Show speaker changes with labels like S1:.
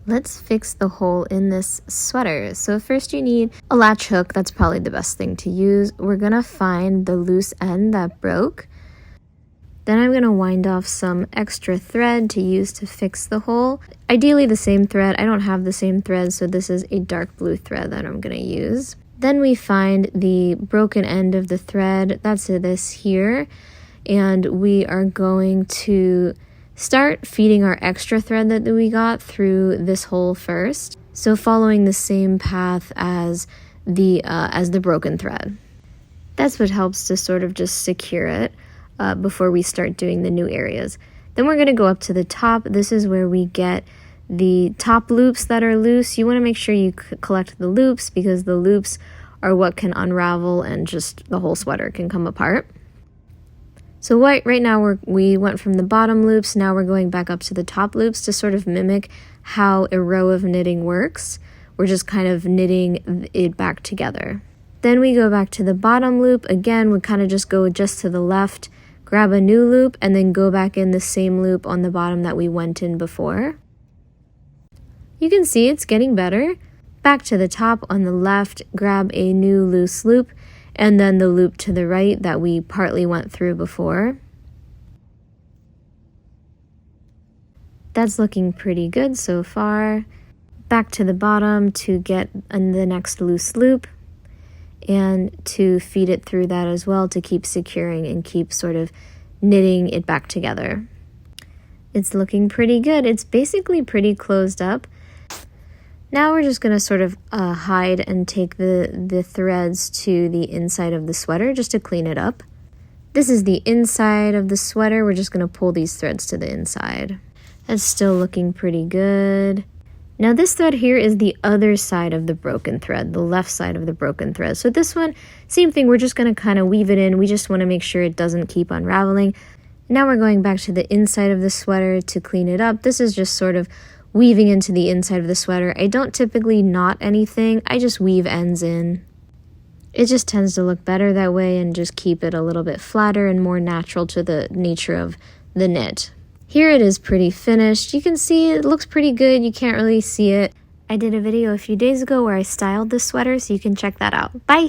S1: Let's fix the hole in this sweater. So first you need a latch hook. That's probably the best thing to use. We're gonna find the loose end that broke. Then I'm gonna wind off some extra thread to use to fix the hole. Ideally the same thread. I don't have the same thread, so this is a dark blue thread that I'm gonna use. Then we find the broken end of the thread. That's this here. And we are going to start feeding our extra thread that we got through this hole first. So following the same path as the broken thread. That's what helps to sort of just secure it before we start doing the new areas. Then we're going to go up to the top. This is where we get the top loops that are loose. You want to make sure you collect the loops because the loops are what can unravel and just the whole sweater can come apart. So right now we went from the bottom loops, now we're going back up to the top loops to sort of mimic how a row of knitting works. We're just kind of knitting it back together. Then we go back to the bottom loop. Again, we kind of just go just to the left, grab a new loop, and then go back in the same loop on the bottom that we went in before. You can see it's getting better. Back to the top on the left, grab a new loose loop, and then the loop to the right that we partly went through before. That's looking pretty good so far. Back to the bottom to get the next loose loop and to feed it through that as well to keep securing and keep sort of knitting it back together. It's looking pretty good. It's basically pretty closed up. Now we're just going to sort of hide and take the threads to the inside of the sweater just to clean it up. This is the inside of the sweater. We're just going to pull these threads to the inside. That's still looking pretty good. Now this thread here is the other side of the broken thread, the left side of the broken thread. So this one, same thing, we're just going to kind of weave it in. We just want to make sure it doesn't keep unraveling. Now we're going back to the inside of the sweater to clean it up. This is just sort of weaving into the inside of the sweater. I don't typically knot anything, I just weave ends in. It just tends to look better that way and just keep it a little bit flatter and more natural to the nature of the knit. Here it is pretty finished. You can see it looks pretty good. You can't really see it. I did a video a few days ago where I styled this sweater, so you can check that out. Bye!